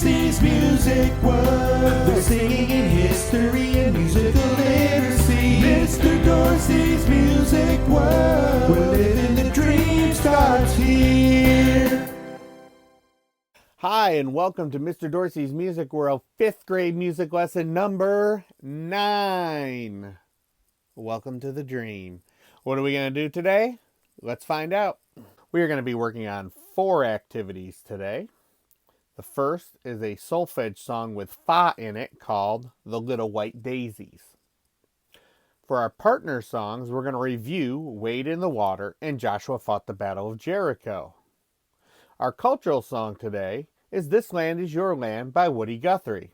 Dorsey's Music World. They're singing in history and musical literacy. Mr. Dorsey's Music World. We're living the dream starts here. Hi, and welcome to Mr. Dorsey's Music World 5th grade music lesson number 9. Welcome to the dream. What are we going to do today? Let's find out. We are going to be working on 4 activities today. The first is a solfege song with fa in it called The Little White Daisies. For our partner songs, we're going to review Wade in the Water and Joshua Fought the Battle of Jericho. Our cultural song today is This Land Is Your Land by Woody Guthrie.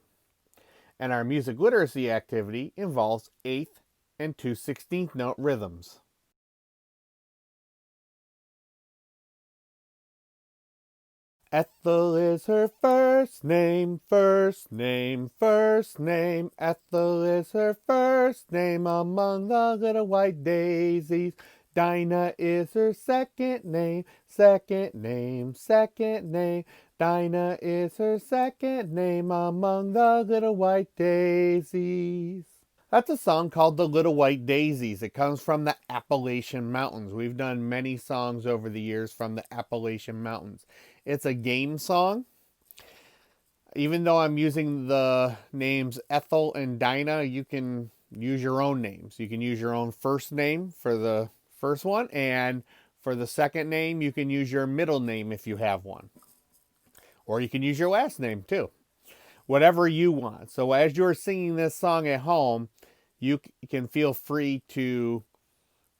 And our music literacy activity involves 8th and 2 16th note rhythms. Ethel is her first name, first name, first name. Ethel is her first name among the little white daisies. Dinah is her second name, second name, second name. Dinah is her second name among the little white daisies. That's a song called The Little White Daisies. It comes from the Appalachian Mountains. We've done many songs over the years from the Appalachian Mountains. It's a game song. Even though I'm using the names Ethel and Dinah, you can use your own names. You can use your own first name for the first one, and for the second name, you can use your middle name if you have one. Or you can use your last name too. Whatever you want. So as you're singing this song at home, you can feel free to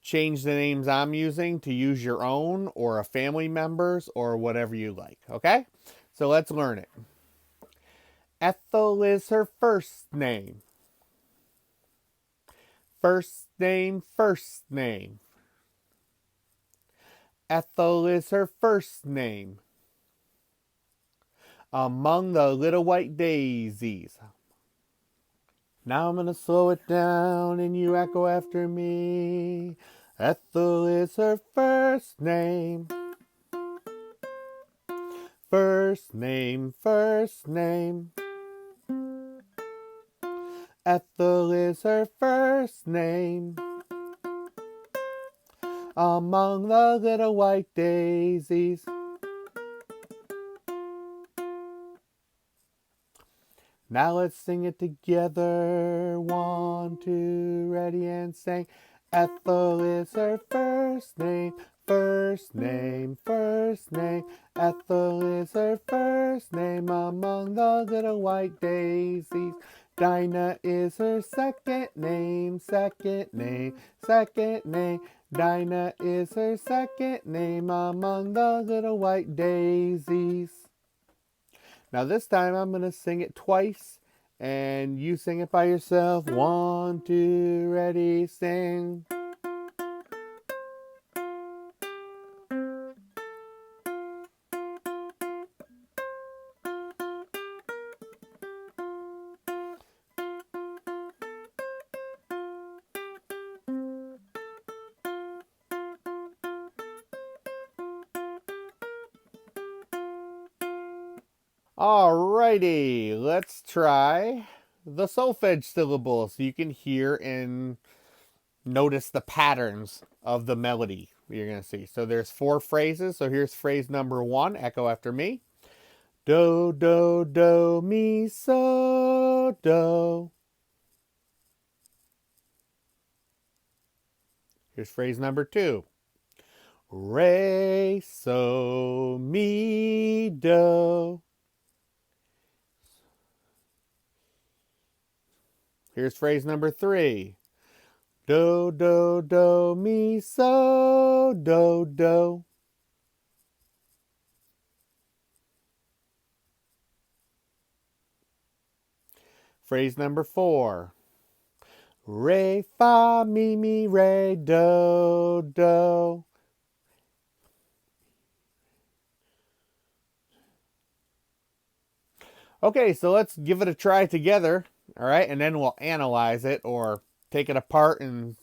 change the names I'm using to use your own or a family member's or whatever you like. Okay? So let's learn it. Ethel is her first name. First name, first name. Ethel is her first name. Among the little white daisies. Now I'm going to slow it down and you echo after me. Ethel is her first name. First name, first name. Ethel is her first name. Among the little white daisies. Now let's sing it together. 1, 2, ready and sing. Ethel is her first name, first name, first name. Ethel is her first name among the little white daisies. Dinah is her second name, second name, second name. Dinah is her second name among the little white daisies. Now this time I'm going to sing it twice, and you sing it by yourself. 1, 2, ready, sing. Alrighty, let's try the solfege syllables so you can hear and notice the patterns of the melody you're going to see. So there's 4 phrases. So here's phrase number 1. Echo after me. Do, do, do, mi, so, do. Here's phrase number 2. Re, so, mi, do. Here's phrase number 3. Do, do, do, mi, so, do, do. Phrase number 4. Re, fa, mi, re, do, do. Okay, so let's give it a try together. All right, and then we'll analyze it or take it apart and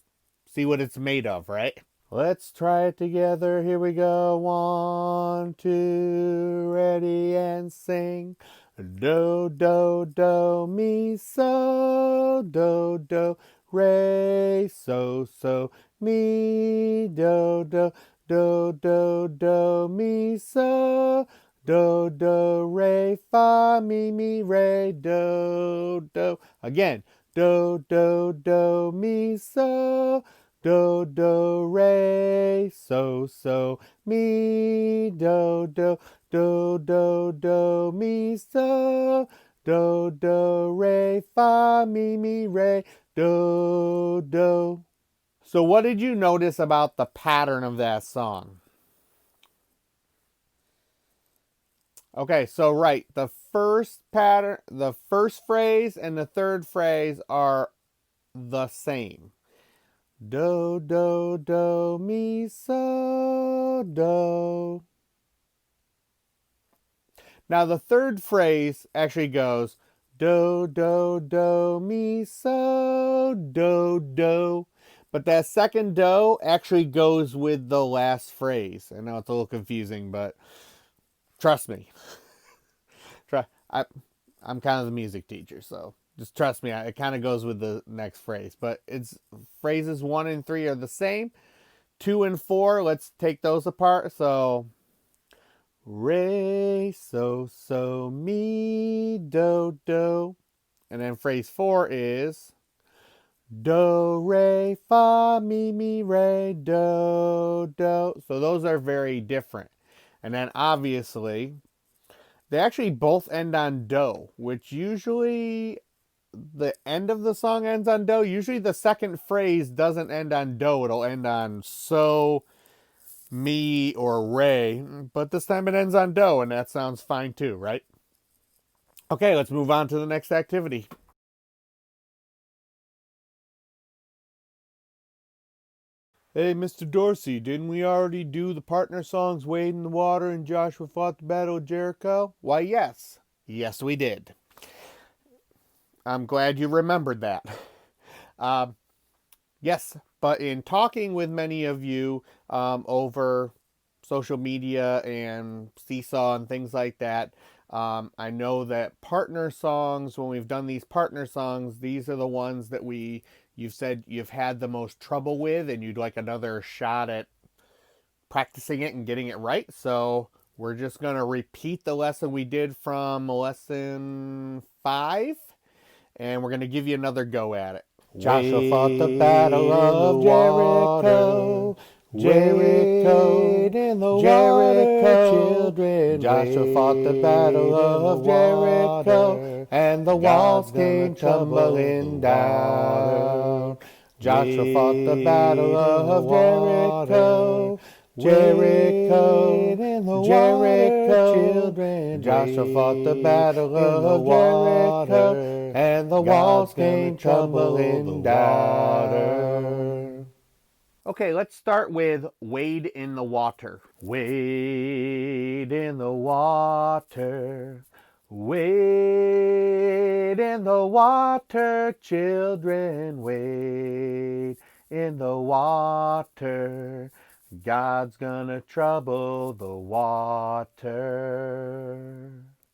see what it's made of, right? Let's try it together. Here we go. 1, 2, ready and sing. Do, do, do, mi, so. Do, do, re, so, so, mi. Do, do, do, do, do, mi, so. Do, do, re, fa, mi, re, do, do. Again. Do, do, do, mi, so. Do, do, re, so, so, mi. Do, do, do, do, do, mi, so. Do, do, re, fa, mi, re, do, do. So what did you notice about the pattern of that song? Okay, so right, the first pattern, the first phrase and the third phrase are the same. Do, do, do, mi, so, do. Now the third phrase actually goes do, do, do, mi, so, do, do. But that second do actually goes with the last phrase. I know it's a little confusing, but trust me. I'm kind of the music teacher, so just trust me. It kind of goes with the next phrase. But it's phrases 1 and 3 are the same. 2 and 4, let's take those apart. So re, so, so, mi, do, do. And then phrase 4 is do, re, fa, mi, re, do, do. So those are very different. And then obviously, they actually both end on do, which usually the end of the song ends on do. Usually the second phrase doesn't end on do. It'll end on so, mi, or re. But this time it ends on do, and that sounds fine too, right? Okay, let's move on to the next activity. Hey, Mr. Dorsey, didn't we already do the partner songs Wade in the Water and Joshua Fought the Battle of Jericho? Why, yes. Yes, we did. I'm glad you remembered that. Yes, but in talking with many of you over social media and Seesaw and things like that, I know that partner songs, when we've done these partner songs, these are the ones that you've said you've had the most trouble with and you'd like another shot at practicing it and getting it right. So we're just going to repeat the lesson we did from lesson 5, and we're going to give you another go at it. Joshua fought the battle of Jericho. Jericho, in the Jericho, children. Joshua fought the battle of Jericho, and the walls came tumbling down. Joshua fought the battle of Jericho. Jericho, in the Jericho, children. Joshua fought the battle of Jericho, and the walls came tumbling down. Okay, let's start with wade in the water. Wade in the water. Wade in the water, children. Wade in the water. God's gonna trouble the water.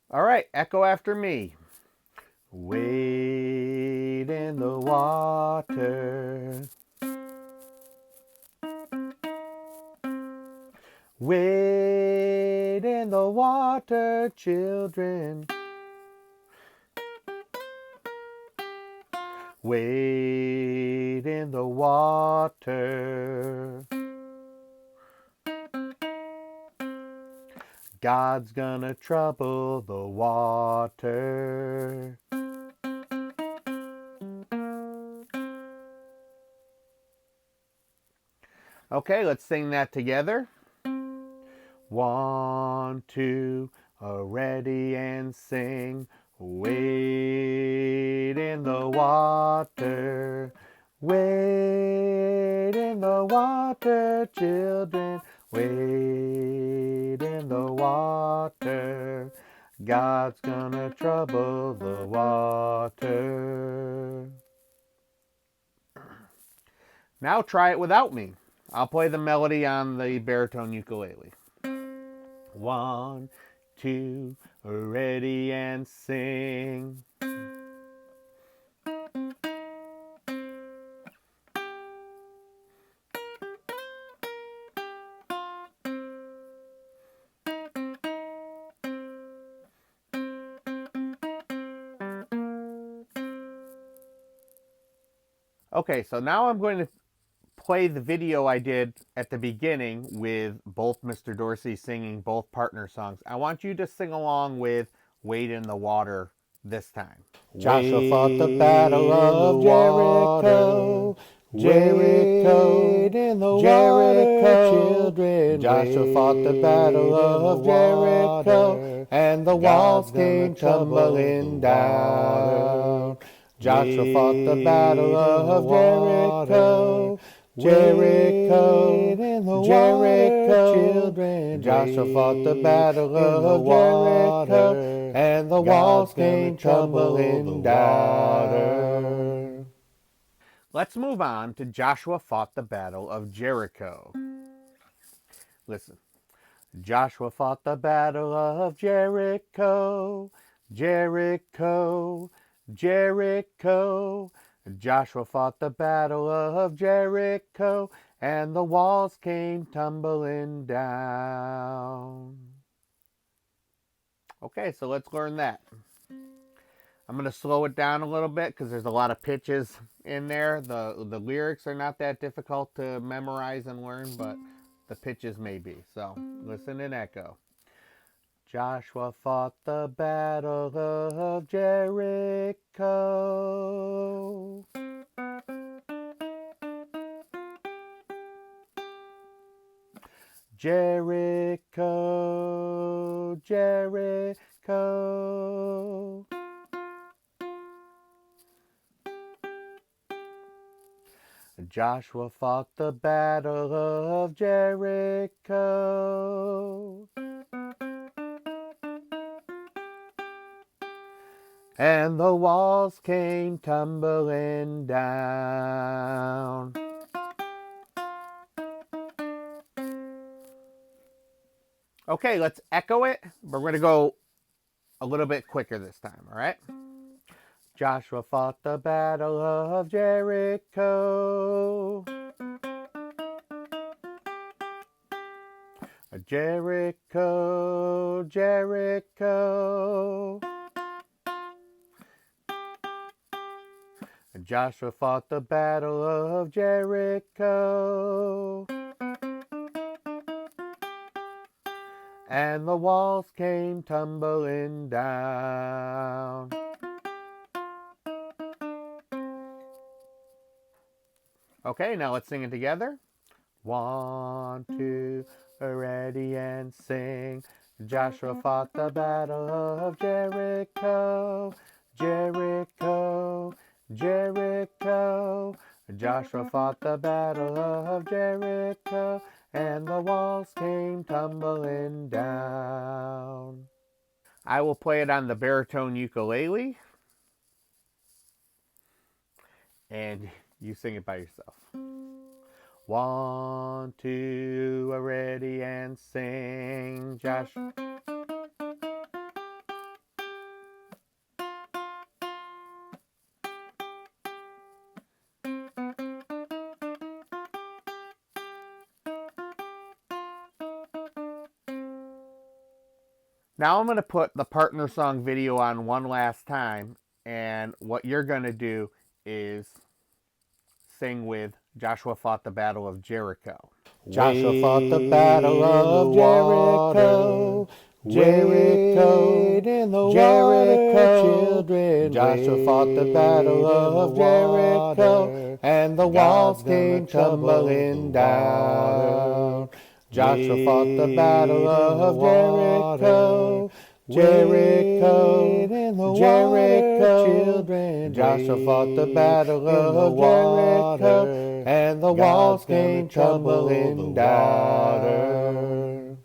All right, echo after me. Wade in the water. Wade in the water, children. Wade in the water. God's gonna trouble the water. Okay, let's sing that together. 1, 2, ready and sing. Wade in the water. Wade in the water, children. Wade in the water. God's gonna trouble the water. Now try it without me. I'll play the melody on the baritone ukulele. 1, two, ready and sing. Okay, so now I'm going to play the video I did at the beginning with both Mr. Dorsey singing both partner songs. I want you to sing along with Wade in the Water this time. Joshua fought the battle of Jericho. Wade in the water, children. Joshua fought the battle of Jericho, and the walls came tumbling down. Joshua fought the battle of Jericho. Jericho, children. Joshua fought the battle of Jericho, and the walls came tumbling down. Let's move on to Joshua fought the battle of Jericho. Listen. Joshua fought the battle of Jericho, Jericho, Jericho. Joshua fought the battle of Jericho, and the walls came tumbling down. Okay, so let's learn that. I'm going to slow it down a little bit because there's a lot of pitches in there. The lyrics are not that difficult to memorize and learn, but the pitches may be. So listen and echo. Joshua fought the battle of Jericho. Jericho, Jericho. Joshua fought the battle of Jericho. And the walls came tumbling down. Okay, let's echo it. We're going to go a little bit quicker this time, all right? Joshua fought the battle of Jericho. Jericho, Jericho. Joshua fought the battle of Jericho. And the walls came tumbling down. Okay, now let's sing it together. 1, 2, ready and sing. Joshua fought the battle of Jericho, Jericho, Jericho. Joshua fought the battle of Jericho, and the walls came tumbling down. I will play it on the baritone ukulele, and you sing it by yourself. 1, 2, ready and sing, Josh. Now I'm going to put the partner song video on one last time, and what you're going to do is sing with Joshua fought the battle of Jericho. Joshua fought the battle of Jericho. Wade in the Jericho, children. Joshua fought the battle of Jericho, and the walls came tumbling down. Joshua fought the battle of Jericho. Jericho, Jericho, children. Joshua fought the battle of Jericho, and the walls came tumbling down.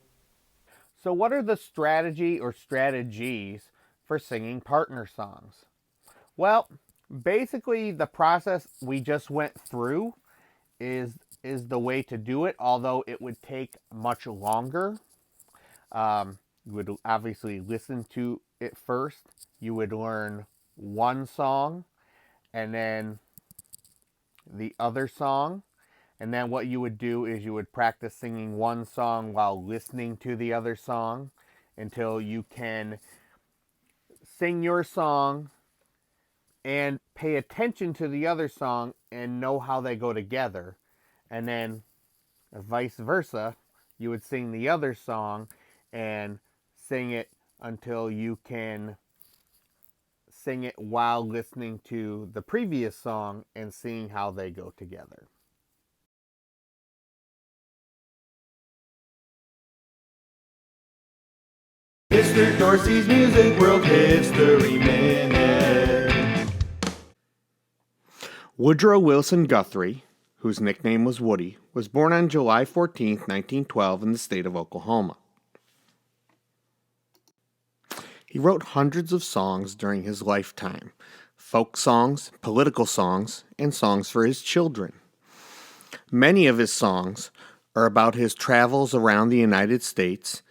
So what are the strategy or strategies for singing partner songs? Well, basically the process we just went through is the way to do it, although it would take much longer. You would obviously listen to it first. You would learn one song and then the other song. And then what you would do is you would practice singing one song while listening to the other song until you can sing your song and pay attention to the other song and know how they go together. And then vice versa, you would sing the other song and sing it until you can sing it while listening to the previous song and seeing how they go together. Mr. Dorsey's Music World History Minute. Woodrow Wilson Guthrie, whose nickname was Woody, was born on July 14, 1912 in the state of Oklahoma. He wrote hundreds of songs during his lifetime, folk songs, political songs, and songs for his children. Many of his songs are about his travels around the United States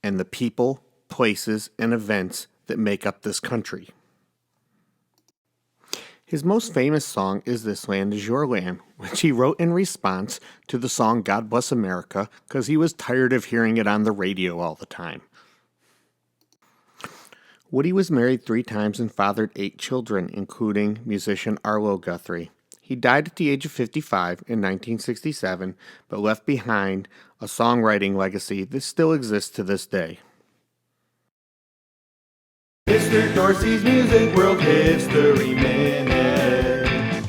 and the people, places, and events that make up this country. His most famous song is This Land Is Your Land, which he wrote in response to the song God Bless America because he was tired of hearing it on the radio all the time. Woody was married 3 times and fathered 8 children, including musician Arlo Guthrie. He died at the age of 55 in 1967, but left behind a songwriting legacy that still exists to this day. Mr. Dorsey's Music World History Minute.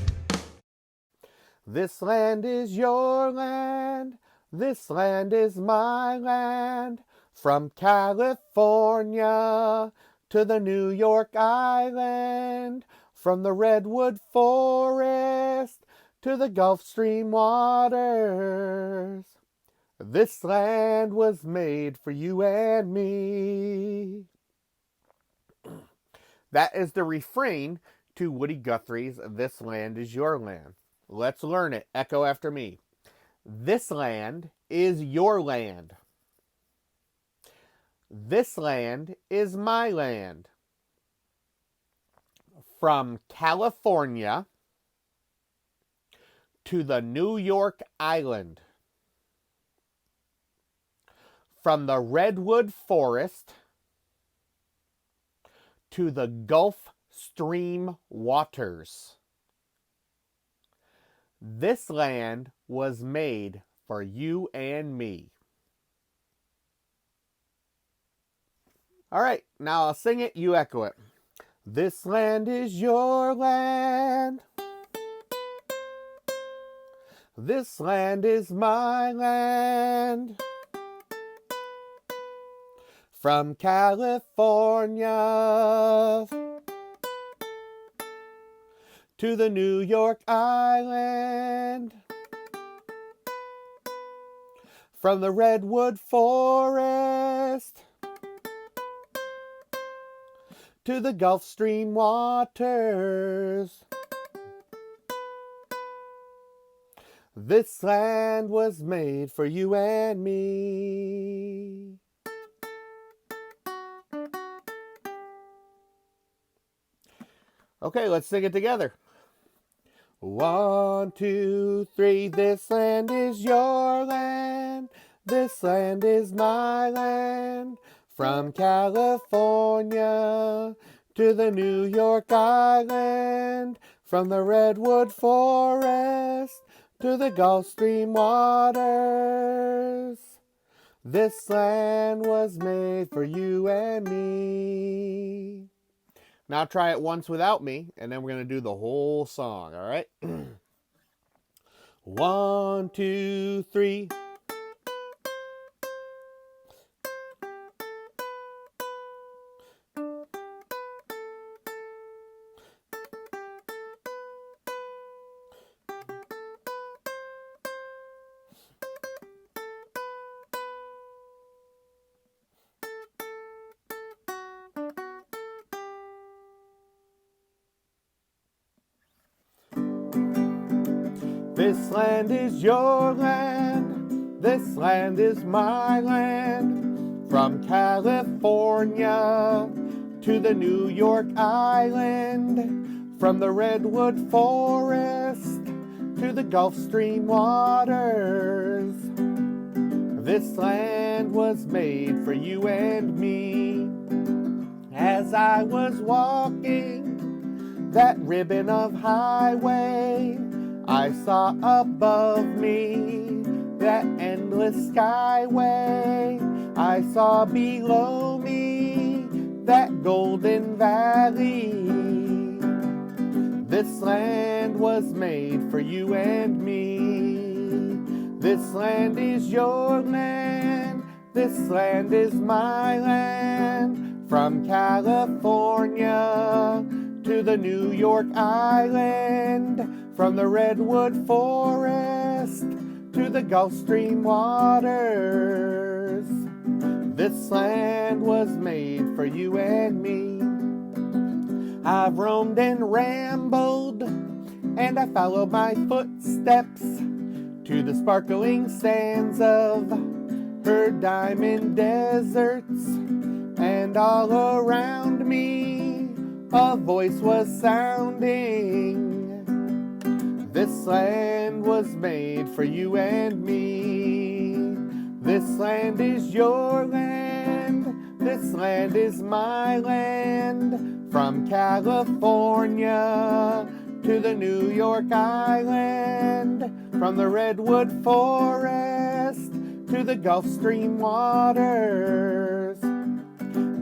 This land is your land, this land is my land, from California to the New York Island, from the redwood forest to the Gulf Stream waters. This land was made for you and me. That is the refrain to Woody Guthrie's This Land Is Your Land. Let's learn it. Echo after me. This land is your land. This land is my land. From California to the New York Island. From the redwood forest to the Gulf Stream waters. This land was made for you and me. All right, now I'll sing it, you echo it. This land is your land. This land is my land. From California to the New York Island. From the redwood forest to the Gulf Stream waters. This land was made for you and me. Okay, let's sing it together. 1, 2, 3. This land is your land. This land is my land. From California to the New York Island. From the redwood forest to the Gulf Stream waters. This land was made for you and me. Now try it once without me, and then we're going to do the whole song, all right? 1, 2, 3. This land is your land. This land is my land. From California to the New York Island, from the redwood forest to the Gulf Stream waters. This land was made for you and me. As I was walking that ribbon of highway, I saw above me that endless skyway. I saw below me that golden valley. This land was made for you and me. This land is your land. This land is my land. From California to the New York Island, from the redwood forest to the Gulf Stream waters. This land was made for you and me. I've roamed and rambled, and I followed my footsteps to the sparkling sands of her diamond deserts. And all around me a voice was sounding. This land was made for you and me. This land is your land. This land is my land. From California to the New York Island, from the redwood forest to the Gulf Stream waters.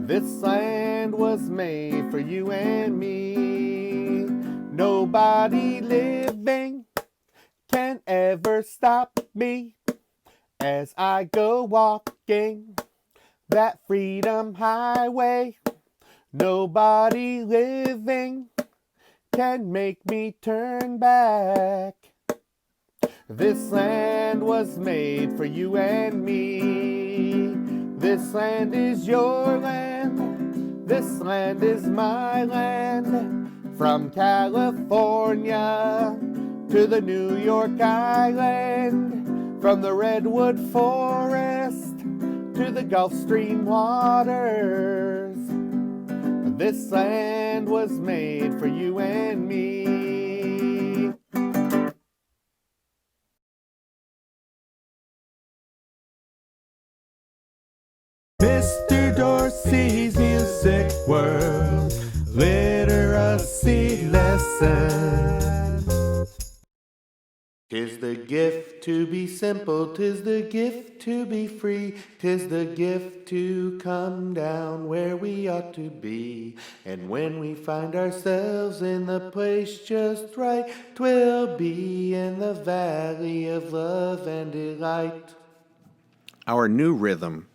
This land was made for you and me. Nobody living can ever stop me as I go walking that freedom highway. Nobody living can make me turn back. This land was made for you and me. This land is your land. This land is my land. From California to the New York Island, from the redwood forest to the Gulf Stream waters. This land was made for you and me. Mr. Dorsey's Music World Literacy Lesson. 'Tis the gift to be simple, 'tis the gift to be free, 'tis the gift to come down where we ought to be. And when we find ourselves in the place just right, 'twill be in the valley of love and delight. Our new rhythm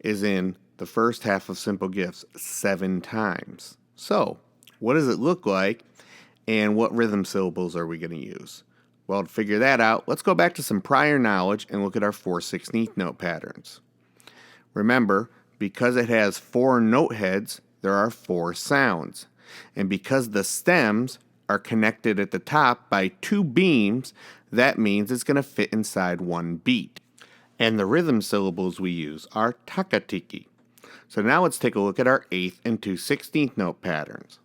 is in the first half of Simple Gifts 7 times. So, what does it look like, and what rhythm syllables are we going to use? Well, to figure that out, let's go back to some prior knowledge and look at our 4/16 note patterns. Remember, because it has 4 note heads, there are 4 sounds. And because the stems are connected at the top by 2 beams, that means it's going to fit inside 1 beat. And the rhythm syllables we use are takatiki. So now let's take a look at our 8th and 2/16 note patterns.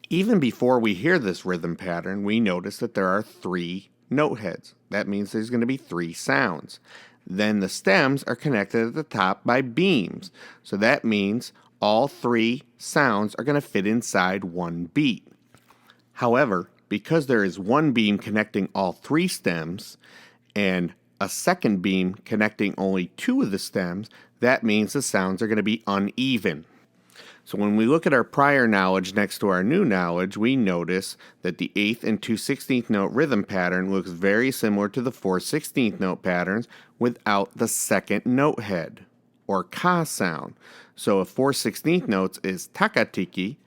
Even before we hear this rhythm pattern, we notice that there are 3 note heads. That means there's going to be 3 sounds. Then the stems are connected at the top by beams. So that means all 3 sounds are going to fit inside 1 beat. However, because there is 1 beam connecting all 3 stems and a second beam connecting only 2 of the stems, that means the sounds are going to be uneven. So when we look at our prior knowledge next to our new knowledge, we notice that the 8th and 2/16 note rhythm pattern looks very similar to the 4/16 note patterns without the second note head, or ka sound. So if 4/16 notes is takatiki,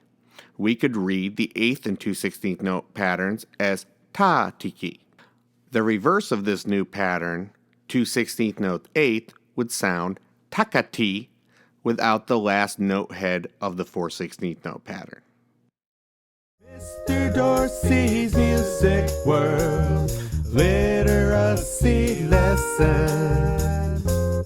we could read the 8th and 2/16 note patterns as ta-tiki. The reverse of this new pattern, 2/16 note 8th, would sound takati without the last note head of the 4/16 note pattern. Mr. Dorsey's Music World Literacy Lesson.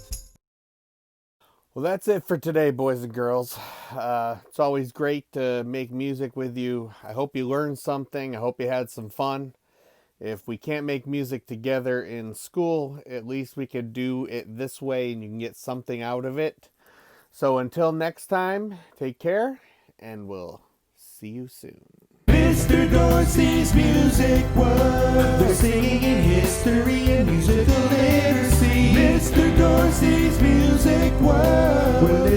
Well, that's it for today, boys and girls. It's always great to make music with you. I hope you learned something. I hope you had some fun. If we can't make music together in school, at least we could do it this way and you can get something out of it. So until next time, take care and we'll see you soon. Mr. Dorsey's Music World. They're singing in history and musical literacy. Mr. Dorsey's Music World.